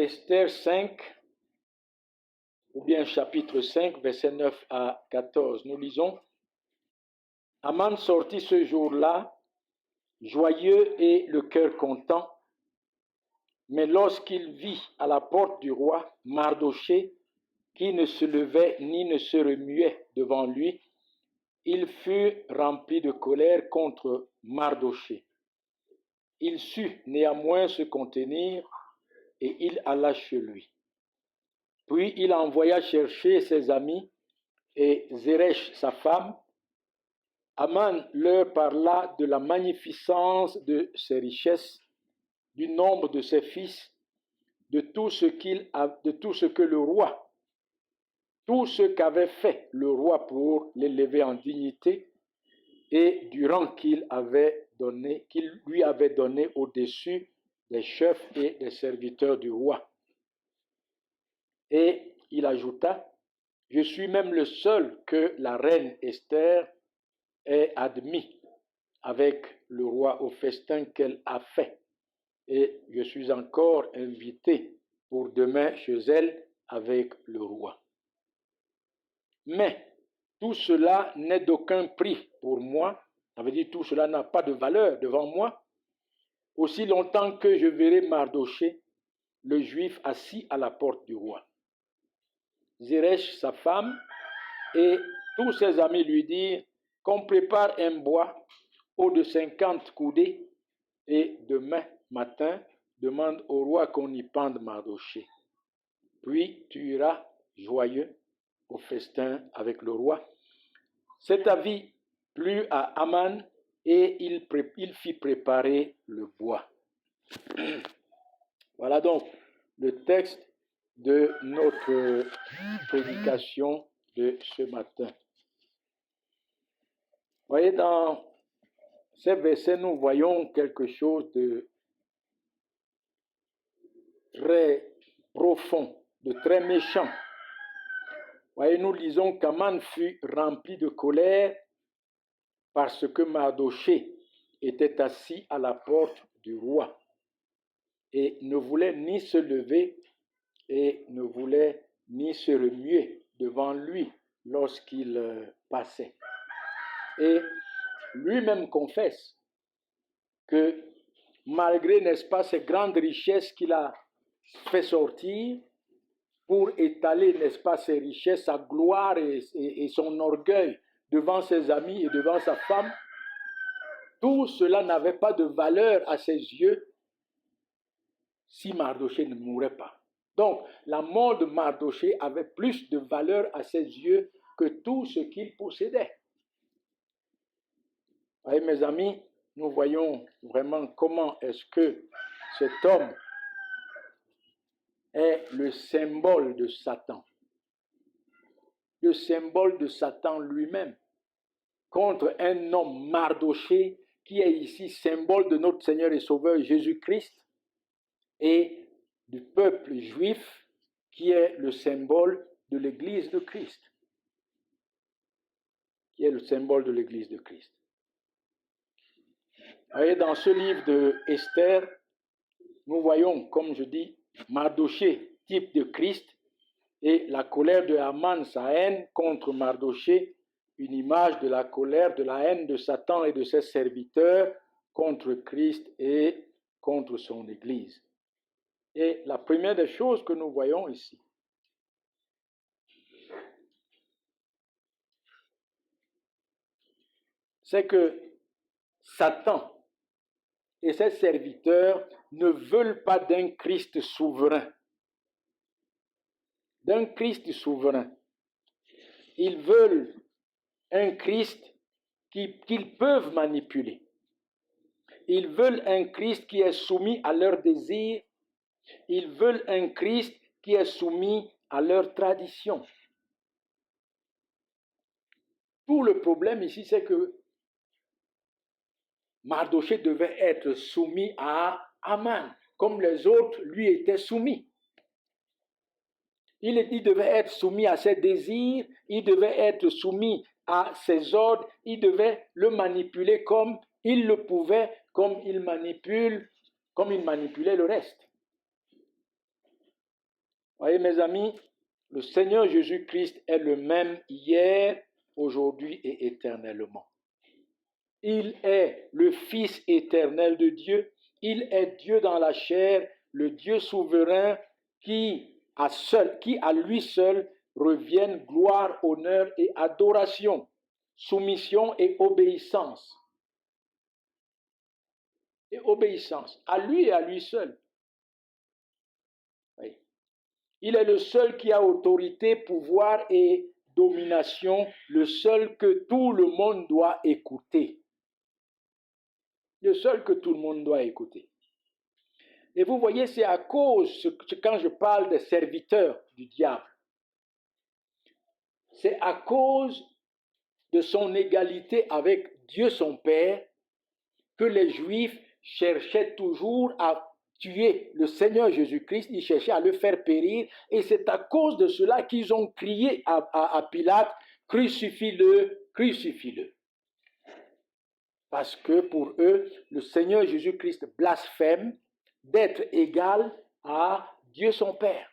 Esther 5, ou bien chapitre 5, versets 9 à 14. Nous lisons: Aman sortit ce jour-là, joyeux et le cœur content, mais lorsqu'il vit à la porte du roi Mardochée, qui ne se levait ni ne se remuait devant lui, il fut rempli de colère contre Mardochée. Il sut néanmoins se contenir et il alla chez lui. Puis il envoya chercher ses amis et Zeresh sa femme. Aman leur parla de la magnificence de ses richesses, du nombre de ses fils, de tout ce que le roi, tout ce qu'avait fait le roi pour l'élever en dignité, et du rang qu'il lui avait donné au-dessus des chefs et des serviteurs du roi. Et il ajouta: Je suis même le seul que la reine Esther ait admis avec le roi au festin qu'elle a fait, et je suis encore invité pour demain chez elle avec le roi. Mais tout cela n'est d'aucun prix pour moi. Ça veut dire tout cela n'a pas de valeur devant moi. Aussi longtemps que je verrai Mardochée, le juif, assis à la porte du roi. Zeresh, sa femme, et tous ses amis lui dirent qu'on prépare un bois haut de 50 coudées, et demain matin, demande au roi qu'on y pende Mardochée. Puis tu iras joyeux au festin avec le roi. Cet avis plut à Aman et il fit préparer le bois. Voilà donc le texte de notre prédication de ce matin. Vous voyez, dans ces versets, nous voyons quelque chose de très profond, de très méchant. Vous voyez, nous lisons qu'Aman fut rempli de colère parce que Mardochée était assis à la porte du roi et ne voulait ni se lever et ne voulait ni se remuer devant lui lorsqu'il passait. Et lui-même confesse que malgré, n'est-ce pas, ces grandes richesses qu'il a fait sortir pour étaler, n'est-ce pas, ses richesses, sa gloire et son orgueil devant ses amis et devant sa femme, tout cela n'avait pas de valeur à ses yeux si Mardochée ne mourait pas. Donc, la mort de Mardochée avait plus de valeur à ses yeux que tout ce qu'il possédait. Vous voyez, mes amis, nous voyons vraiment comment est-ce que cet homme est le symbole de Satan. Le symbole de Satan lui-même contre un homme Mardochée qui est ici symbole de notre Seigneur et Sauveur Jésus-Christ et du peuple juif qui est le symbole de l'Église de Christ. Qui est le symbole de l'Église de Christ. Vous voyez, dans ce livre de Esther, nous voyons, comme je dis, Mardochée, type de Christ, et la colère de Haman, sa haine contre Mardochée, une image de la colère, de la haine de Satan et de ses serviteurs contre Christ et contre son Église. Et la première des choses que nous voyons ici, c'est que Satan et ses serviteurs ne veulent pas d'un Christ souverain. D'un Christ souverain. Ils veulent un Christ qu'ils peuvent manipuler. Ils veulent un Christ qui est soumis à leurs désirs. Ils veulent un Christ qui est soumis à leurs traditions. Tout le problème ici, c'est que Mardochée devait être soumis à Haman, comme les autres lui étaient soumis. Il devait être soumis à ses désirs, il devait être soumis à ses ordres, il devait le manipuler comme il le pouvait, comme il manipulait le reste. Voyez mes amis, le Seigneur Jésus-Christ est le même hier, aujourd'hui et éternellement. Il est le Fils éternel de Dieu. Il est Dieu dans la chair, le Dieu souverain qui à lui seul reviennent gloire, honneur et adoration, soumission et obéissance. Et obéissance à lui et à lui seul. Oui. Il est le seul qui a autorité, pouvoir et domination, le seul que tout le monde doit écouter. Le seul que tout le monde doit écouter. Et vous voyez, c'est à cause, quand je parle des serviteurs du diable, c'est à cause de son égalité avec Dieu son Père que les Juifs cherchaient toujours à tuer le Seigneur Jésus-Christ, ils cherchaient à le faire périr, et c'est à cause de cela qu'ils ont crié à Pilate, crucifie-le, crucifie-le. Parce que pour eux, le Seigneur Jésus-Christ blasphème d'être égal à Dieu son Père,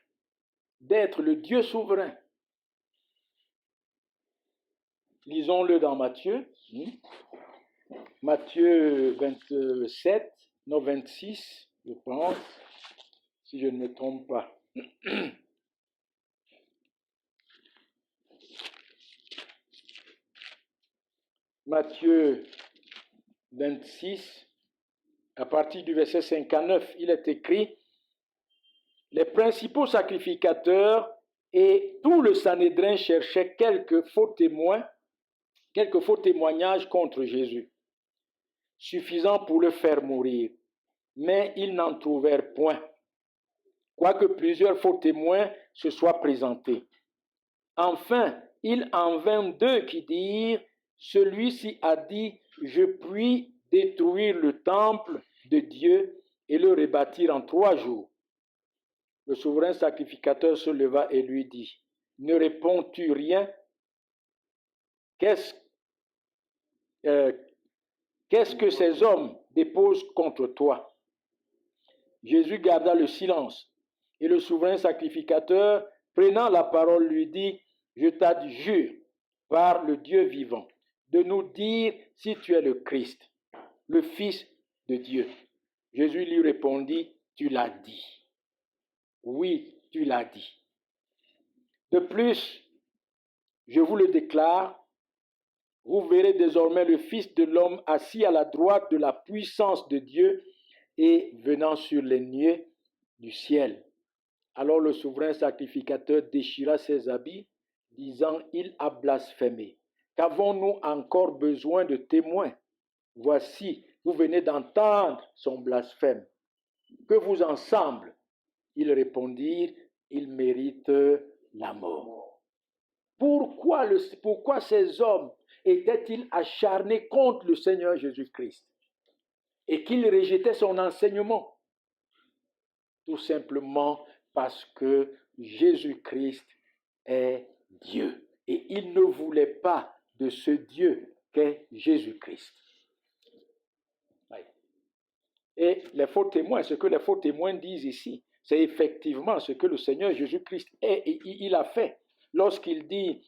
d'être le Dieu souverain. Lisons-le dans Matthieu. Matthieu 27, non 26, je pense, si je ne me trompe pas. Matthieu 26, à partir du verset 59, il est écrit: les principaux sacrificateurs et tout le Sanhédrin cherchaient quelques faux témoignages contre Jésus, suffisants pour le faire mourir, mais ils n'en trouvèrent point, quoique plusieurs faux témoins se soient présentés. Enfin, il en vint deux qui dirent: celui-ci a dit, je puis détruire le temple de Dieu et le rebâtir en 3 jours. Le souverain sacrificateur se leva et lui dit: ne réponds-tu rien? Qu'est-ce que ces hommes déposent contre toi? Jésus garda le silence, et le souverain sacrificateur, prenant la parole, lui dit: je t'adjure par le Dieu vivant de nous dire si tu es le Christ, le Fils de Dieu. Jésus lui répondit: tu l'as dit. Oui, tu l'as dit. De plus, je vous le déclare, vous verrez désormais le Fils de l'homme assis à la droite de la puissance de Dieu et venant sur les nuées du ciel. Alors le souverain sacrificateur déchira ses habits, disant: il a blasphémé. Qu'avons-nous encore besoin de témoins? Voici, vous venez d'entendre son blasphème. Que vous ensemble? Ils répondirent: il mérite la mort. Pourquoi ces hommes étaient-ils acharnés contre le Seigneur Jésus-Christ et qu'ils rejetaient son enseignement? Tout simplement parce que Jésus-Christ est Dieu. Et ils ne voulaient pas de ce Dieu qu'est Jésus-Christ. Et les faux témoins, ce que les faux témoins disent ici, c'est effectivement ce que le Seigneur Jésus-Christ est et il a fait. Lorsqu'il dit,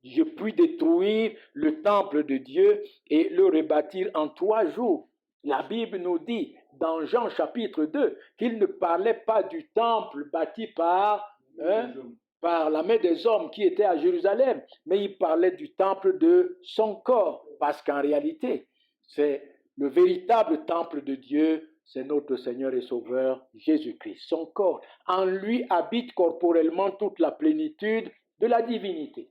je puis détruire le temple de Dieu et le rebâtir en 3 jours. La Bible nous dit, dans Jean chapitre 2, qu'il ne parlait pas du temple bâti par la main des hommes qui étaient à Jérusalem, mais il parlait du temple de son corps, parce qu'en réalité, c'est le véritable temple de Dieu, c'est notre Seigneur et Sauveur Jésus-Christ, son corps. En lui habite corporellement toute la plénitude de la divinité.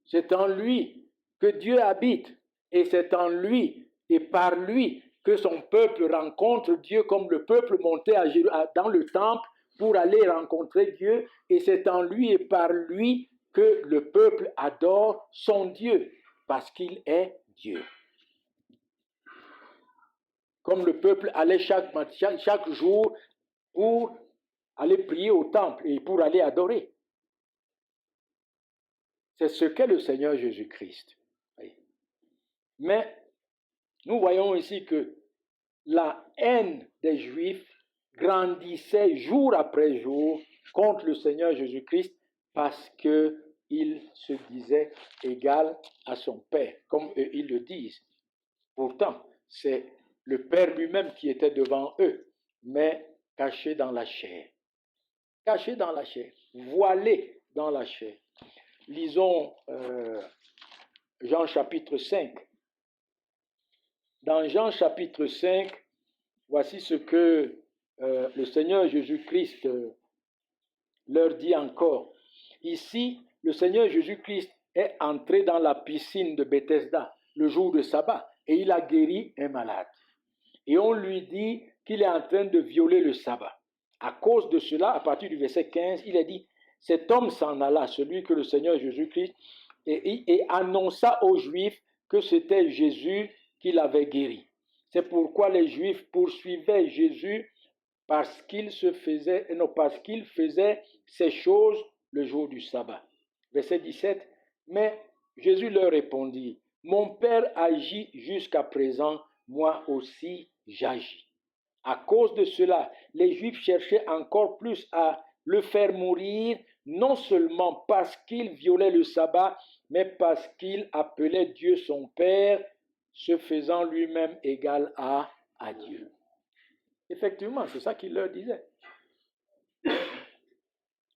C'est en lui que Dieu habite, et c'est en lui et par lui que son peuple rencontre Dieu, comme le peuple montait dans le temple pour aller rencontrer Dieu, et c'est en lui et par lui que le peuple adore son Dieu, parce qu'il est Dieu. Comme le peuple allait chaque jour pour aller prier au temple et pour aller adorer. C'est ce qu'est le Seigneur Jésus-Christ. Mais Nous voyons ici que la haine des Juifs grandissait jour après jour contre le Seigneur Jésus-Christ parce qu'il se disait égal à son Père, comme eux, ils le disent. Pourtant, c'est le Père lui-même qui était devant eux, mais caché dans la chair. Caché dans la chair, voilé dans la chair. Lisons Jean chapitre 5. Dans Jean chapitre 5, voici ce que le Seigneur Jésus-Christ leur dit encore. Ici, le Seigneur Jésus-Christ est entré dans la piscine de Bethesda le jour de sabbat et il a guéri un malade. Et on lui dit qu'il est en train de violer le sabbat. À cause de cela, à partir du verset 15, il a dit, cet homme s'en alla, celui que le Seigneur Jésus-Christ, et annonça aux Juifs que c'était Jésus qui l'avait guéri. C'est pourquoi les Juifs poursuivaient Jésus parce qu'il faisait ces choses le jour du sabbat. Verset 17, mais Jésus leur répondit, mon Père agit jusqu'à présent, moi aussi j'agis. À cause de cela, les Juifs cherchaient encore plus à le faire mourir, non seulement parce qu'il violait le sabbat, mais parce qu'il appelait Dieu son Père, se faisant lui-même égal à Dieu. Effectivement, c'est ça qu'il leur disait.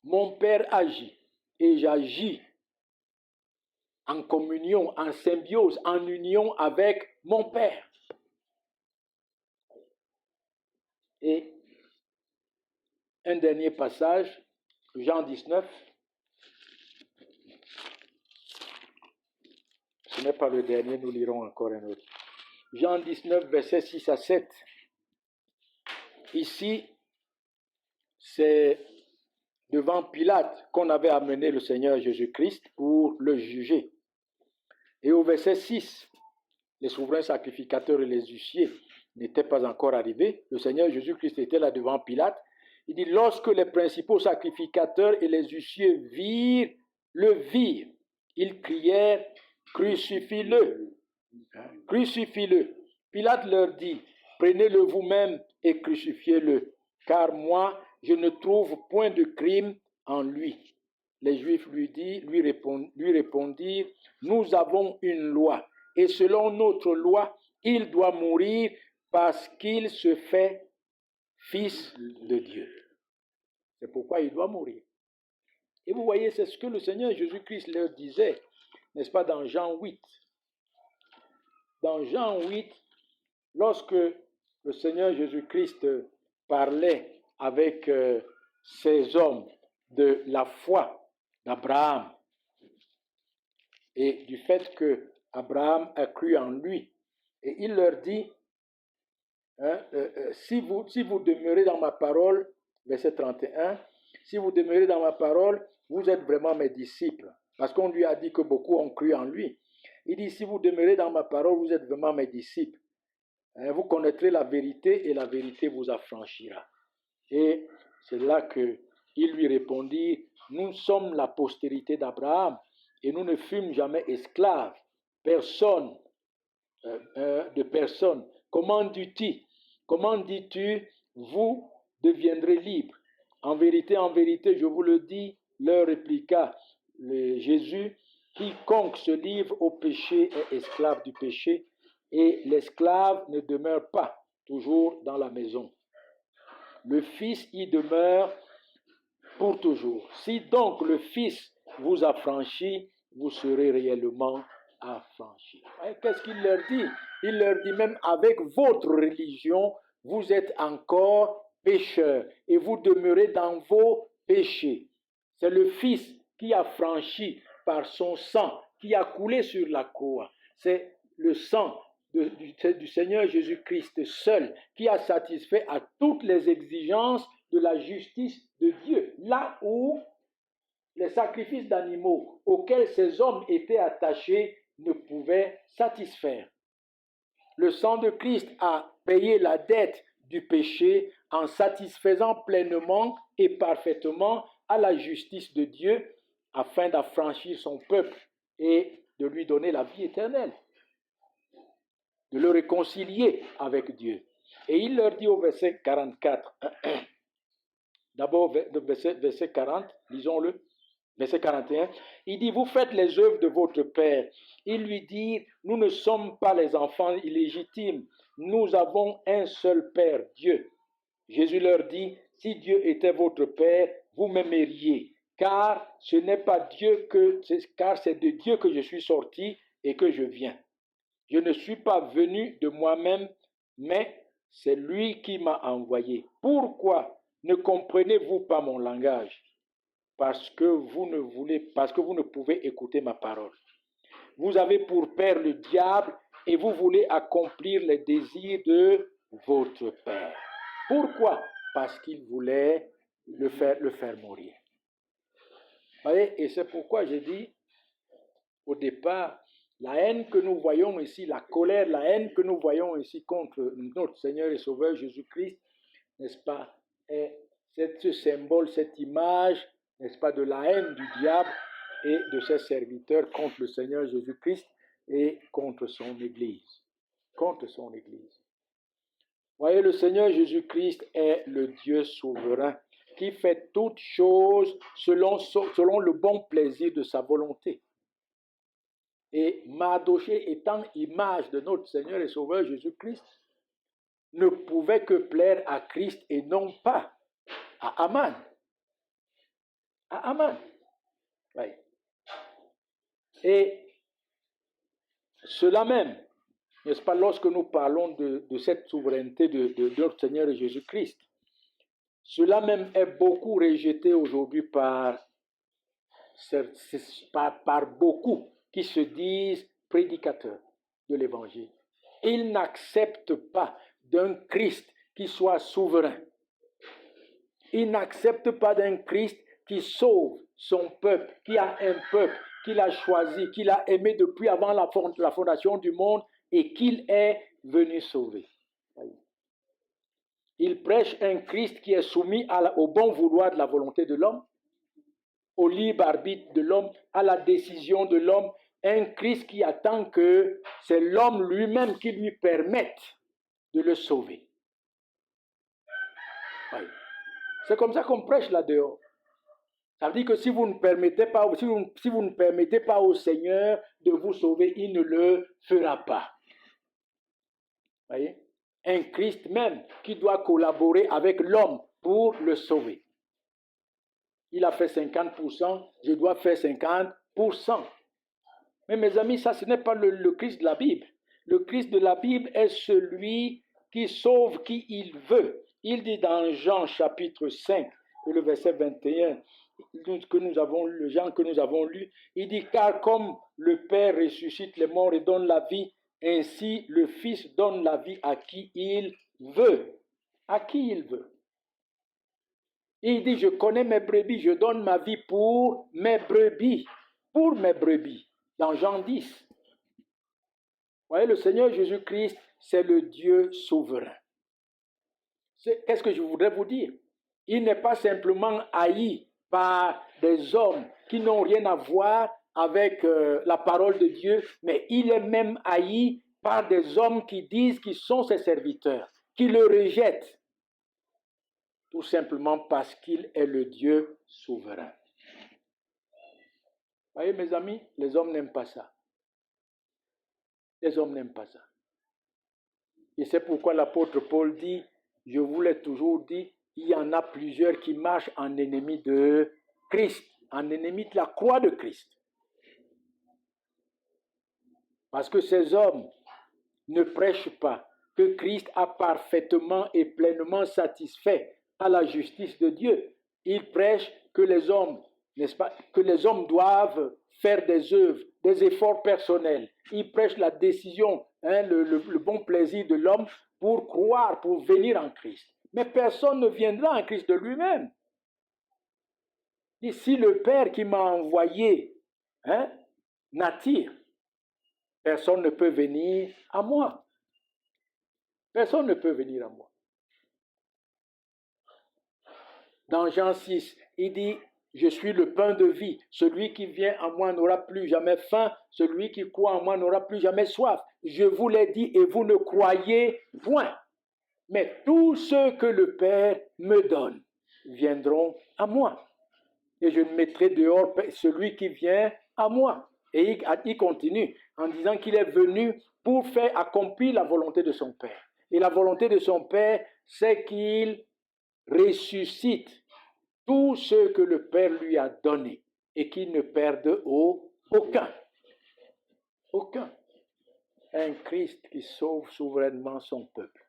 Mon Père agit et j'agis en communion, en symbiose, en union avec mon Père. Et un dernier passage, Jean 19. Ce n'est pas le dernier, nous lirons encore un autre. Jean 19, versets 6 à 7. Ici, c'est devant Pilate qu'on avait amené le Seigneur Jésus-Christ pour le juger. Et au verset 6, les souverains sacrificateurs et les huissiers n'étaient pas encore arrivés. Le Seigneur Jésus-Christ était là devant Pilate. Il dit, lorsque les principaux sacrificateurs et les huissiers virent, ils crièrent, crucifie-le, crucifie-le. Pilate leur dit, prenez-le vous-même et crucifiez-le, car moi, je ne trouve point de crime en lui. Les Juifs lui répondirent, nous avons une loi, et selon notre loi, il doit mourir parce qu'il se fait fils de Dieu. C'est pourquoi il doit mourir. Et vous voyez, c'est ce que le Seigneur Jésus-Christ leur disait, n'est-ce pas, dans Jean 8. Dans Jean 8, lorsque le Seigneur Jésus-Christ parlait avec ces hommes de la foi d'Abraham et du fait que Abraham a cru en lui, et il leur dit, si vous demeurez dans ma parole, verset 31, si vous demeurez dans ma parole, vous êtes vraiment mes disciples. Parce qu'on lui a dit que beaucoup ont cru en lui. Il dit, si vous demeurez dans ma parole, vous êtes vraiment mes disciples. Vous connaîtrez la vérité et la vérité vous affranchira. Et c'est là qu'il lui répondit, nous sommes la postérité d'Abraham et nous ne fûmes jamais esclaves, de personne. Comment dis-tu, vous deviendrez libres? En vérité, je vous le dis, leur répliqua Jésus, quiconque se livre au péché est esclave du péché, et l'esclave ne demeure pas toujours dans la maison. Le Fils y demeure pour toujours. Si donc le Fils vous affranchit, vous serez réellement affranchis. Qu'est-ce qu'il leur dit? Il leur dit même avec votre religion, vous êtes encore pécheurs et vous demeurez dans vos péchés. C'est le Fils qui a franchi par son sang, qui a coulé sur la croix. C'est le sang du Seigneur Jésus-Christ seul qui a satisfait à toutes les exigences de la justice de Dieu. Là où les sacrifices d'animaux auxquels ces hommes étaient attachés ne pouvaient satisfaire. Le sang de Christ a payé la dette du péché en satisfaisant pleinement et parfaitement à la justice de Dieu afin d'affranchir son peuple et de lui donner la vie éternelle. de le réconcilier avec Dieu. Et il leur dit au verset 44, d'abord verset 40, lisons-le, verset 41, il dit, vous faites les œuvres de votre Père. Il lui dit, nous ne sommes pas les enfants illégitimes, nous avons un seul Père, Dieu. Jésus leur dit, si Dieu était votre Père, vous m'aimeriez, car c'est de Dieu que je suis sorti et que je viens. Je ne suis pas venu de moi-même, mais c'est lui qui m'a envoyé. Pourquoi ne comprenez-vous pas mon langage? Parce que vous ne pouvez écouter ma parole. Vous avez pour père le diable et vous voulez accomplir les désirs de votre père. Pourquoi? Parce qu'il voulait le faire mourir. Vous voyez, et c'est pourquoi j'ai dit au départ, la haine que nous voyons ici, la colère, la haine que nous voyons ici contre notre Seigneur et Sauveur Jésus-Christ, n'est-ce pas, est ce symbole, cette image, n'est-ce pas, de la haine du diable et de ses serviteurs contre le Seigneur Jésus-Christ et contre son Église. Contre son Église. Vous voyez, le Seigneur Jésus-Christ est le Dieu souverain qui fait toutes choses selon le bon plaisir de sa volonté. Et Mardochée, étant image de notre Seigneur et Sauveur Jésus-Christ, ne pouvait que plaire à Christ et non pas à Aman. À Aman. Oui. Et cela même, n'est-ce pas, lorsque nous parlons de cette souveraineté de notre Seigneur et Jésus-Christ, cela même est beaucoup rejeté aujourd'hui par beaucoup qui se disent prédicateurs de l'Évangile. Ils n'acceptent pas d'un Christ qui soit souverain. Ils n'acceptent pas d'un Christ qui sauve son peuple, qui a un peuple qu'il a choisi, qu'il a aimé depuis avant la fondation du monde et qu'il est venu sauver. Ils prêchent un Christ qui est soumis au bon vouloir de la volonté de l'homme, au libre arbitre de l'homme, à la décision de l'homme, un Christ qui attend que c'est l'homme lui-même qui lui permette de le sauver. Oui. C'est comme ça qu'on prêche là-dehors. Ça veut dire que si vous ne permettez pas au Seigneur de vous sauver, il ne le fera pas. Vous voyez? Un Christ même qui doit collaborer avec l'homme pour le sauver. Il a fait 50%, je dois faire 50%. Mais mes amis, ça ce n'est pas le Christ de la Bible. Le Christ de la Bible est celui qui sauve qui il veut. Il dit dans Jean chapitre 5, le verset 21, que nous avons lu, il dit, car comme le Père ressuscite les morts et donne la vie, ainsi le Fils donne la vie à qui il veut. À qui il veut. Il dit, je connais mes brebis, je donne ma vie pour mes brebis. Pour mes brebis. Dans Jean 10. Vous voyez, le Seigneur Jésus-Christ, c'est le Dieu souverain. Qu'est-ce que je voudrais vous dire? Il n'est pas simplement haï par des hommes qui n'ont rien à voir avec la parole de Dieu, mais il est même haï par des hommes qui disent qu'ils sont ses serviteurs, qui le rejettent, tout simplement parce qu'il est le Dieu souverain. Vous voyez, mes amis, les hommes n'aiment pas ça. Les hommes n'aiment pas ça. Et c'est pourquoi l'apôtre Paul dit, je vous l'ai toujours dit, il y en a plusieurs qui marchent en ennemi de Christ, en ennemi de la croix de Christ. Parce que ces hommes ne prêchent pas que Christ a parfaitement et pleinement satisfait à la justice de Dieu. Ils prêchent que les hommes, n'est-ce pas, que les hommes doivent faire des œuvres, des efforts personnels. Ils prêchent la décision, le bon plaisir de l'homme pour croire, pour venir en Christ. Mais personne ne viendra en Christ de lui-même. Et si le Père qui m'a envoyé n'attire, personne ne peut venir à moi. Personne ne peut venir à moi. Dans Jean 6, il dit, Je suis le pain de vie. Celui qui vient à moi n'aura plus jamais faim. Celui qui croit en moi n'aura plus jamais soif. Je vous l'ai dit et vous ne croyez point. Mais tous ceux que le Père me donne viendront à moi. Et je ne mettrai dehors celui qui vient à moi. Et il continue en disant qu'il est venu pour faire accomplir la volonté de son Père. Et la volonté de son Père, c'est qu'il ressuscite tous ceux que le Père lui a donnés et qu'il ne perde aucun. Aucun. Un Christ qui sauve souverainement son peuple.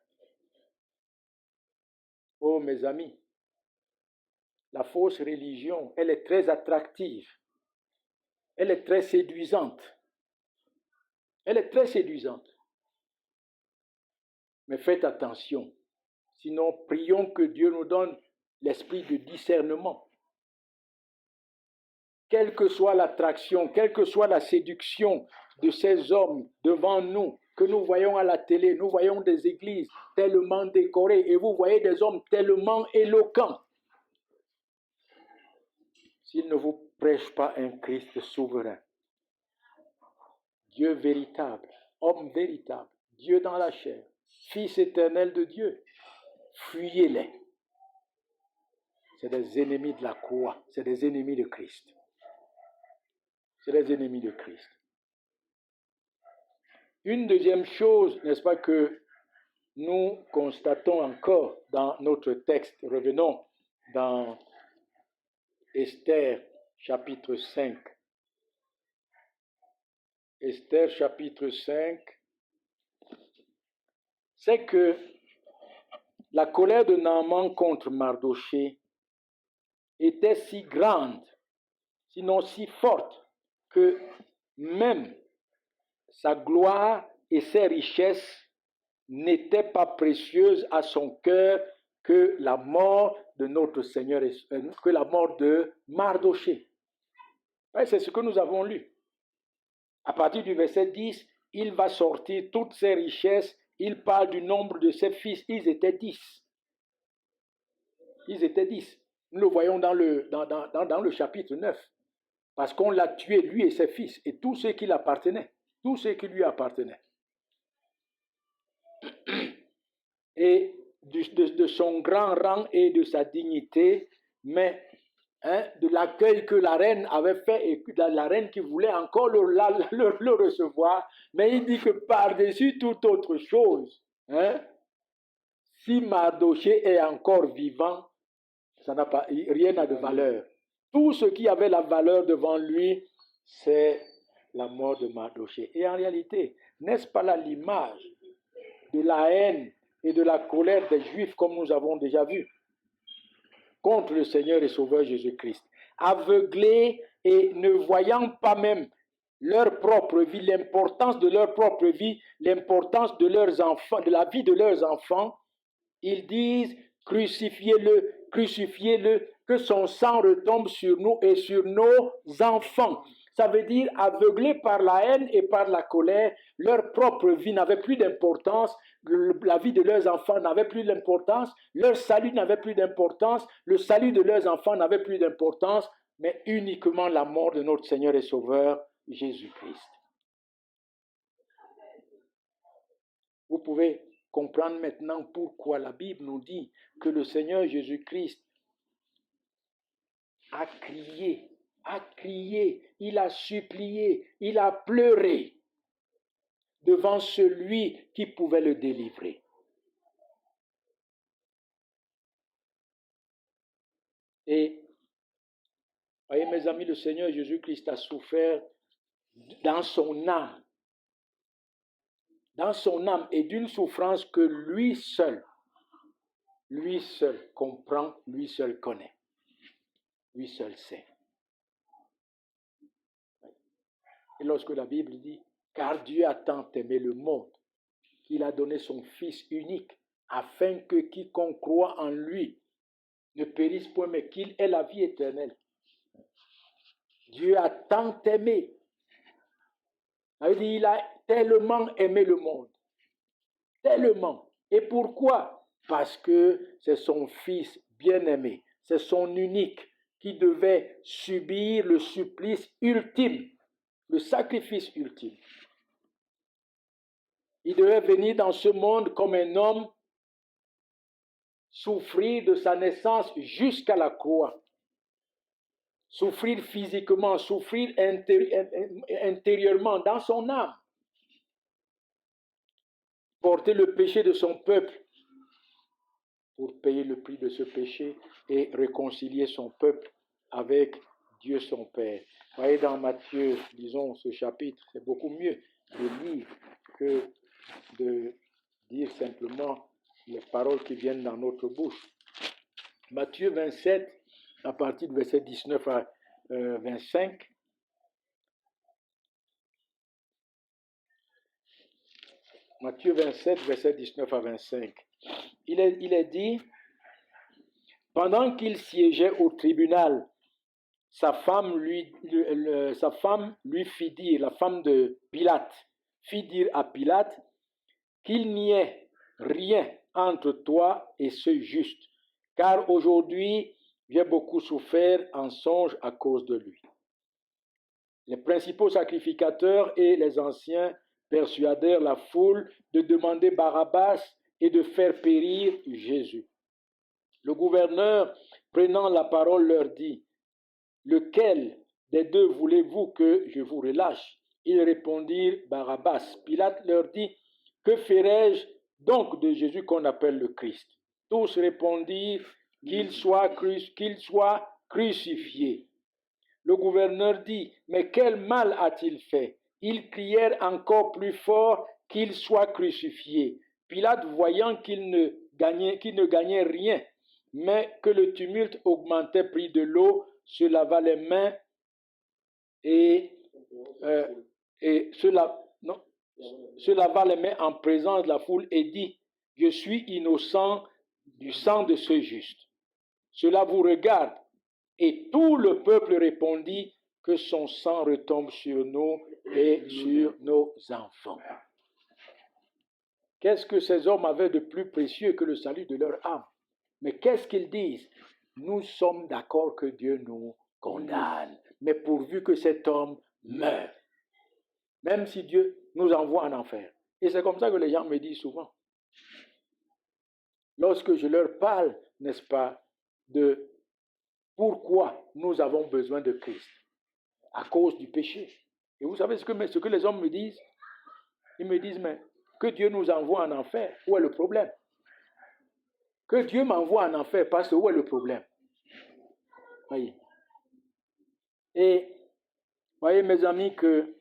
Oh mes amis, la fausse religion, elle est très attractive. Elle est très séduisante. Elle est très séduisante. Mais faites attention. Sinon, prions que Dieu nous donne l'esprit de discernement. Quelle que soit l'attraction, quelle que soit la séduction de ces hommes devant nous, que nous voyons à la télé, nous voyons des églises tellement décorées et vous voyez des hommes tellement éloquents. S'ils ne vous prêchent pas un Christ souverain, Dieu véritable, homme véritable, Dieu dans la chair, Fils éternel de Dieu, fuyez-les. C'est des ennemis de la croix, c'est des ennemis de Christ. C'est des ennemis de Christ. Une deuxième chose, n'est-ce pas, que nous constatons encore dans notre texte, revenons dans Esther chapitre 5. Esther chapitre 5, c'est que la colère de Naaman contre Mardochée était si grande, sinon si forte, que même sa gloire et ses richesses n'étaient pas précieuses à son cœur que la mort de notre Seigneur, que la mort de Mardochée. C'est ce que nous avons lu. À partir du verset 10, il va sortir toutes ses richesses. Il parle du nombre de ses fils. Ils étaient 10. Ils étaient 10. Nous le voyons dans le chapitre 9. Parce qu'on l'a tué, lui et ses fils, et tous ceux qui l'appartenaient. Tous ceux qui lui appartenaient. Et de son grand rang et de sa dignité, mais de l'accueil que la reine avait fait et la reine qui voulait encore le recevoir, mais il dit que par-dessus toute autre chose, si Mardochée est encore vivant, rien n'a de valeur. Tout ce qui avait la valeur devant lui, c'est la mort de Mardochée. Et en réalité, n'est-ce pas là l'image de la haine et de la colère des Juifs, comme nous avons déjà vu, contre le Seigneur et Sauveur Jésus-Christ, aveuglés et ne voyant pas même leur propre vie, l'importance de leur propre vie, l'importance de leurs enfants, de la vie de leurs enfants, ils disent crucifiez-le, crucifiez-le, que son sang retombe sur nous et sur nos enfants. Ça veut dire aveuglés par la haine et par la colère, leur propre vie n'avait plus d'importance, la vie de leurs enfants n'avait plus d'importance, leur salut n'avait plus d'importance, le salut de leurs enfants n'avait plus d'importance, mais uniquement la mort de notre Seigneur et Sauveur Jésus-Christ. Vous pouvez comprendre maintenant pourquoi la Bible nous dit que le Seigneur Jésus-Christ a crié, il a supplié, il a pleuré devant celui qui pouvait le délivrer. Et, voyez mes amis, le Seigneur Jésus-Christ a souffert dans son âme et d'une souffrance que lui seul comprend, lui seul connaît, lui seul sait. Et lorsque la Bible dit, car Dieu a tant aimé le monde, qu'il a donné son Fils unique, afin que quiconque croit en lui ne périsse point, mais qu'il ait la vie éternelle. Dieu a tant aimé. Ça veut dire, il a tellement aimé le monde. Tellement. Et pourquoi? Parce que c'est son Fils bien-aimé, c'est son unique qui devait subir le supplice ultime, le sacrifice ultime. Il devait venir dans ce monde comme un homme, souffrir de sa naissance jusqu'à la croix. Souffrir physiquement, souffrir intérieurement, dans son âme. Porter le péché de son peuple pour payer le prix de ce péché et réconcilier son peuple avec Dieu son Père. Vous voyez, dans Matthieu, disons, ce chapitre, c'est beaucoup mieux de lire que de dire simplement les paroles qui viennent dans notre bouche. Matthieu 27, à partir du verset 19 à 25. Matthieu 27, verset 19 à 25. Il est dit, pendant qu'il siégeait au tribunal, sa femme lui fit dire, la femme de Pilate, fit dire à Pilate qu'il n'y ait rien entre toi et ce juste, car aujourd'hui j'ai beaucoup souffert en songe à cause de lui. Les principaux sacrificateurs et les anciens persuadèrent la foule de demander Barabbas et de faire périr Jésus. Le gouverneur, prenant la parole, leur dit, « Lequel des deux voulez-vous que je vous relâche ?» Ils répondirent, « Barabbas. » Pilate leur dit, « Que ferai-je donc de Jésus qu'on appelle le Christ ?» Tous répondirent, « Qu'il soit crucifié. » Le gouverneur dit, « Mais quel mal a-t-il fait ?» Ils crièrent encore plus fort, « Qu'il soit crucifié. » Pilate, voyant qu'il ne gagnait rien, mais que le tumulte augmentait, prit de l'eau, se lava les mains se lava les mains en présence de la foule et dit, « Je suis innocent du sang de ce juste. Cela vous regarde. » Et tout le peuple répondit, « Que son sang retombe sur nous et sur nos enfants. » Qu'est-ce que ces hommes avaient de plus précieux que le salut de leur âme? Mais qu'est-ce qu'ils disent? Nous sommes d'accord que Dieu nous condamne, mais pourvu que cet homme meure, même si Dieu nous envoie en enfer. Et c'est comme ça que les gens me disent souvent. Lorsque je leur parle, n'est-ce pas, de pourquoi nous avons besoin de Christ, à cause du péché. Et vous savez ce que les hommes me disent? Ils me disent, mais que Dieu nous envoie en enfer, où est le problème? Que Dieu m'envoie en enfer, parce que où est le problème? Voyez. Et voyez mes amis que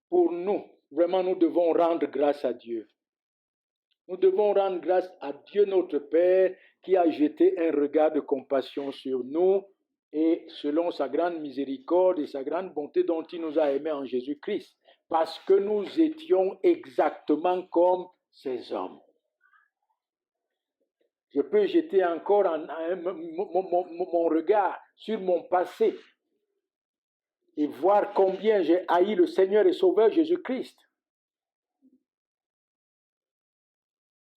pour nous, vraiment nous devons rendre grâce à Dieu. Nous devons rendre grâce à Dieu notre Père qui a jeté un regard de compassion sur nous et selon sa grande miséricorde et sa grande bonté dont il nous a aimés en Jésus-Christ, parce que nous étions exactement comme ces hommes. Je peux jeter encore mon regard sur mon passé et voir combien j'ai haï le Seigneur et Sauveur Jésus-Christ.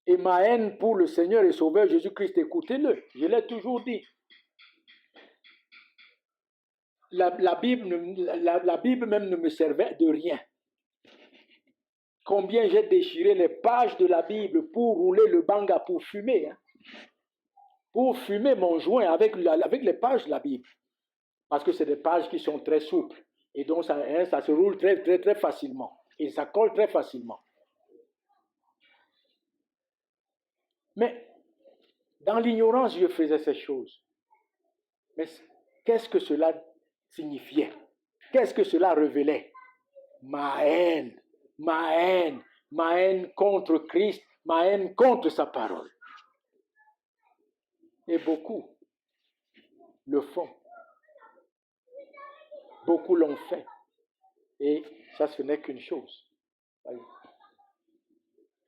Et ma haine pour le Seigneur et Sauveur Jésus-Christ, écoutez-le, je l'ai toujours dit. La Bible même ne me servait de rien. Combien j'ai déchiré les pages de la Bible pour rouler le banga, pour fumer. Pour fumer mon joint avec les pages de la Bible. Parce que c'est des pages qui sont très souples. Et donc ça se roule très, très, très facilement. Et ça colle très facilement. Mais dans l'ignorance, je faisais ces choses. Mais qu'est-ce que cela signifiait? Qu'est-ce que cela révélait? Ma haine contre Christ, ma haine contre sa parole. Et beaucoup le font. Beaucoup l'ont fait. Et ça, ce n'est qu'une chose.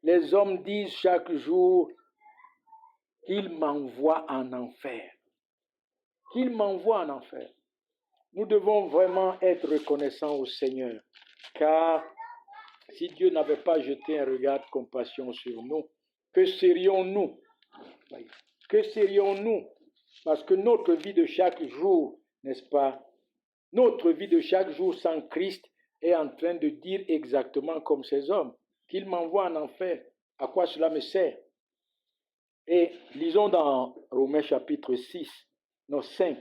Les hommes disent chaque jour qu'il m'envoie en enfer. Qu'il m'envoie en enfer. Nous devons vraiment être reconnaissants au Seigneur, car si Dieu n'avait pas jeté un regard de compassion sur nous, que serions-nous? Que serions-nous Parce que notre vie de chaque jour, n'est-ce pas, notre vie de chaque jour sans Christ est en train de dire exactement comme ces hommes, qu'il m'envoie en enfer. À quoi cela me sert? Et lisons dans Romains chapitre 5,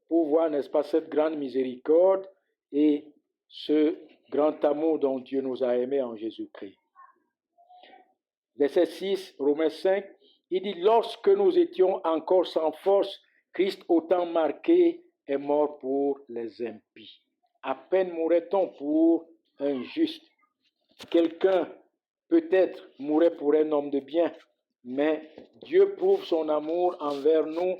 pour voir, n'est-ce pas, cette grande miséricorde et ce grand amour dont Dieu nous a aimés en Jésus-Christ. Verset 6, Romains 5, il dit, lorsque nous étions encore sans force, Christ, autant marqué, est mort pour les impies. À peine mourrait-on pour un juste. Quelqu'un, peut-être, mourrait pour un homme de bien, mais Dieu prouve son amour envers nous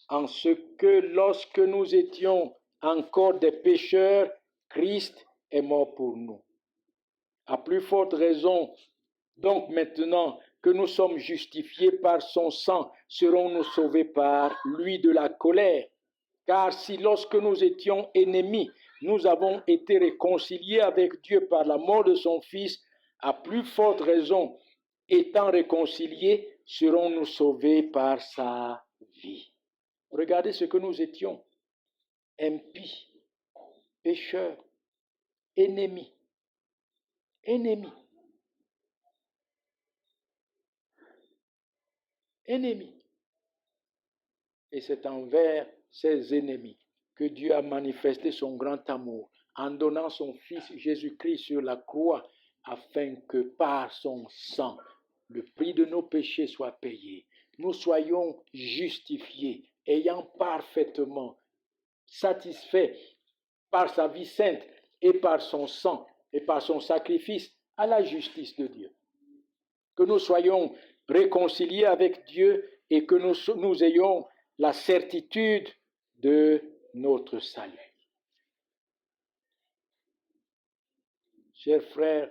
en ce que lorsque nous étions encore des pécheurs, Christ est mort pour nous. À plus forte raison, donc maintenant que nous sommes justifiés par son sang, serons-nous sauvés par lui de la colère. Car si lorsque nous étions ennemis, nous avons été réconciliés avec Dieu par la mort de son Fils, à plus forte raison, étant réconciliés, serons-nous sauvés par sa vie. Regardez ce que nous étions, impies, pécheurs, ennemis. Ennemis. Et c'est envers ses ennemis que Dieu a manifesté son grand amour en donnant son Fils Jésus-Christ sur la croix afin que par son sang, le prix de nos péchés soit payé. Nous soyons justifiés, ayant parfaitement satisfait par sa vie sainte et par son sang et par son sacrifice à la justice de Dieu. Que nous soyons réconciliés avec Dieu et que nous ayons la certitude de notre salut. Chers frères,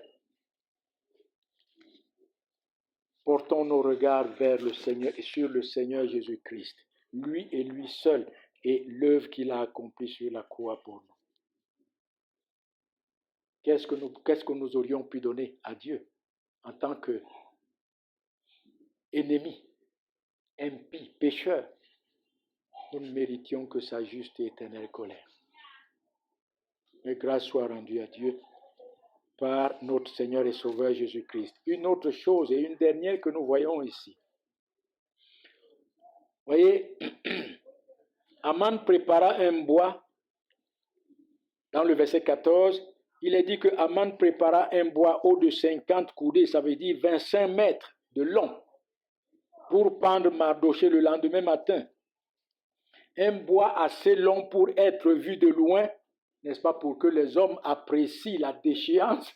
portons nos regards vers le Seigneur et sur le Seigneur Jésus-Christ, lui et lui seul, et l'œuvre qu'il a accomplie sur la croix pour nous. Qu'est-ce que nous aurions pu donner à Dieu en tant qu'ennemis, impies, pécheurs? Nous ne méritions que sa juste et éternelle colère. Mais grâce soit rendue à Dieu par notre Seigneur et Sauveur Jésus-Christ. Une autre chose et une dernière que nous voyons ici. Voyez, Aman prépara un bois. Dans le verset 14, il est dit que Aman prépara un bois haut de 50 coudées, ça veut dire 25 mètres de long, pour pendre Mardochée le lendemain matin. Un bois assez long pour être vu de loin, n'est-ce pas, pour que les hommes apprécient la déchéance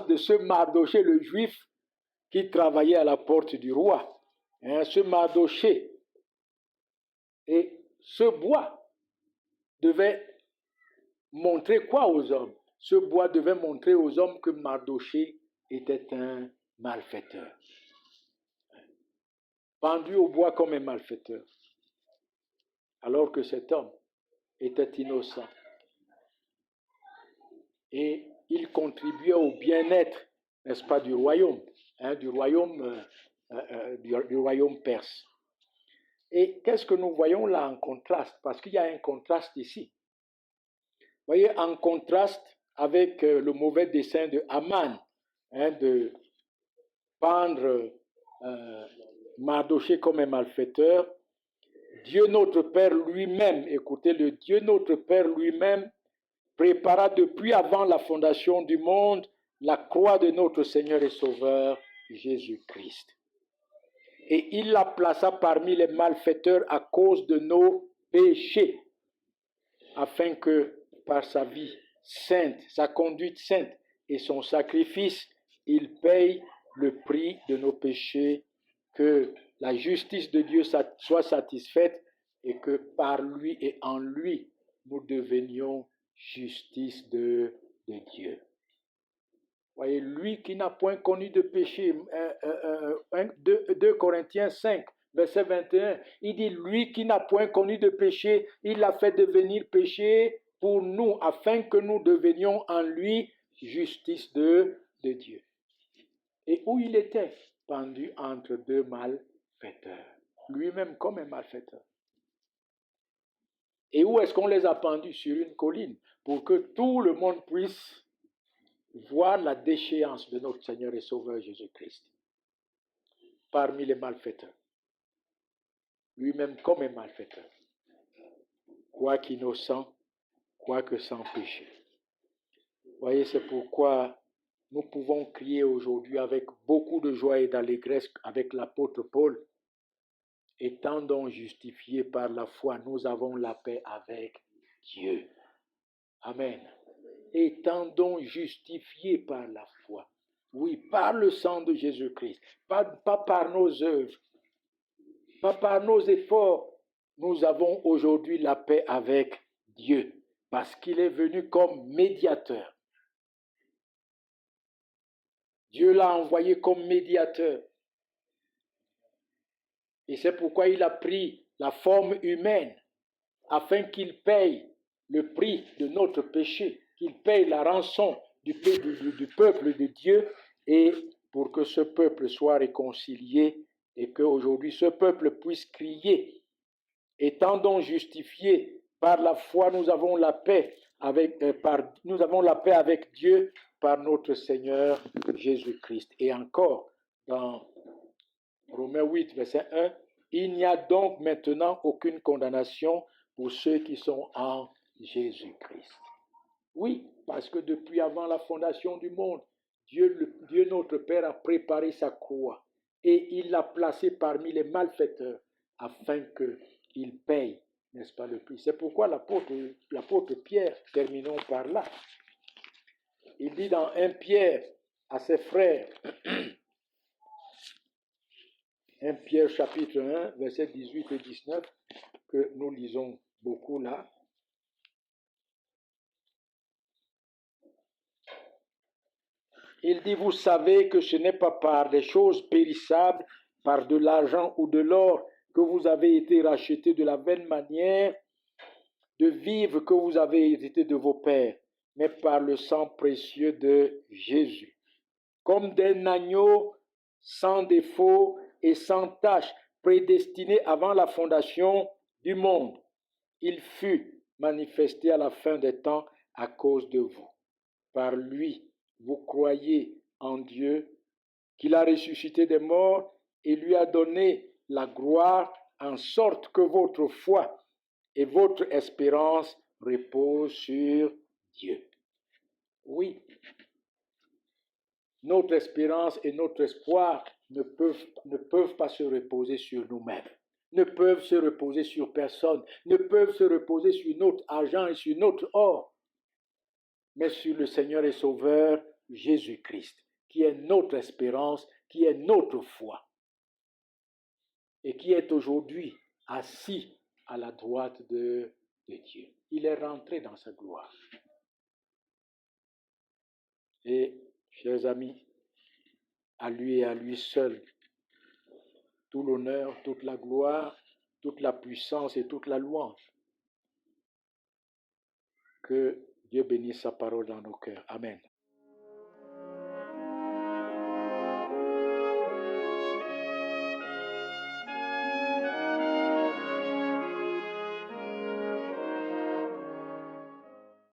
de ce Mardochée le juif qui travaillait à la porte du roi. Ce Mardochée. Et ce bois devait montrer quoi aux hommes? Ce bois devait montrer aux hommes que Mardochée était un malfaiteur. Pendu au bois comme un malfaiteur. Alors que cet homme était innocent. Et il contribuait au bien-être, n'est-ce pas, du royaume, du royaume perse. Et qu'est-ce que nous voyons là en contraste? Parce qu'il y a un contraste ici. Vous voyez, en contraste avec le mauvais dessein de Aman, de pendre Mardochée comme un malfaiteur, Dieu notre Père lui-même, écoutez, le Dieu notre Père lui-même prépara depuis avant la fondation du monde la croix de notre Seigneur et Sauveur Jésus-Christ. Et il la plaça parmi les malfaiteurs à cause de nos péchés, afin que par sa vie sainte, sa conduite sainte et son sacrifice, il paye le prix de nos péchés, que la justice de Dieu soit satisfaite et que par lui et en lui, nous devenions justice de Dieu. Voyez, lui qui n'a point connu de péché, 2 Corinthiens 5, verset 21, il dit, lui qui n'a point connu de péché, il l'a fait devenir péché pour nous, afin que nous devenions en lui justice de Dieu. Et où il était? Pendu entre deux malfaiteurs, lui-même comme un malfaiteur. Et où est-ce qu'on les a pendus? Sur une colline, pour que tout le monde puisse voir la déchéance de notre Seigneur et Sauveur Jésus-Christ parmi les malfaiteurs. Lui-même comme un malfaiteur, quoique innocent, quoique sans péché. Voyez, c'est pourquoi nous pouvons crier aujourd'hui avec beaucoup de joie et d'allégresse avec l'apôtre Paul. Étant donc justifiés par la foi, nous avons la paix avec Dieu. Amen. Étant donc justifiés par la foi. Oui, par le sang de Jésus-Christ. Pas par nos œuvres, pas par nos efforts. Nous avons aujourd'hui la paix avec Dieu. Parce qu'il est venu comme médiateur. Dieu l'a envoyé comme médiateur. Et c'est pourquoi il a pris la forme humaine, afin qu'il paye le prix de notre péché, qu'il paye la rançon du peuple de Dieu, et pour que ce peuple soit réconcilié, et qu'aujourd'hui ce peuple puisse crier, étant donc justifié par la foi, nous avons la paix avec Dieu par notre Seigneur Jésus-Christ. Et encore, dans Romains 8, verset 1, il n'y a donc maintenant aucune condamnation pour ceux qui sont en Jésus-Christ. Oui, parce que depuis avant la fondation du monde, Dieu notre Père a préparé sa croix et il l'a placée parmi les malfaiteurs afin qu'il paye, n'est-ce pas, le prix. C'est pourquoi l'apôtre Pierre, terminons par là, il dit dans 1 Pierre à ses frères, 1 Pierre chapitre 1, versets 18 et 19, que nous lisons beaucoup là. Il dit, vous savez que ce n'est pas par des choses périssables, par de l'argent ou de l'or, que vous avez été rachetés de la vaine manière de vivre que vous avez hérité de vos pères, mais par le sang précieux de Jésus. Comme d'un agneau sans défaut et sans tache, prédestiné avant la fondation du monde, il fut manifesté à la fin des temps à cause de vous. Par lui, vous croyez en Dieu, qu'il a ressuscité des morts et lui a donné la gloire, en sorte que votre foi et votre espérance reposent sur Dieu. Oui, notre espérance et notre espoir ne peuvent pas se reposer sur nous-mêmes, ne peuvent se reposer sur personne, ne peuvent se reposer sur notre argent et sur notre or, mais sur le Seigneur et Sauveur Jésus-Christ, qui est notre espérance, qui est notre foi, et qui est aujourd'hui assis à la droite de Dieu. Il est rentré dans sa gloire. Et, chers amis, à lui et à lui seul, tout l'honneur, toute la gloire, toute la puissance et toute la louange. Que Dieu bénisse sa parole dans nos cœurs. Amen.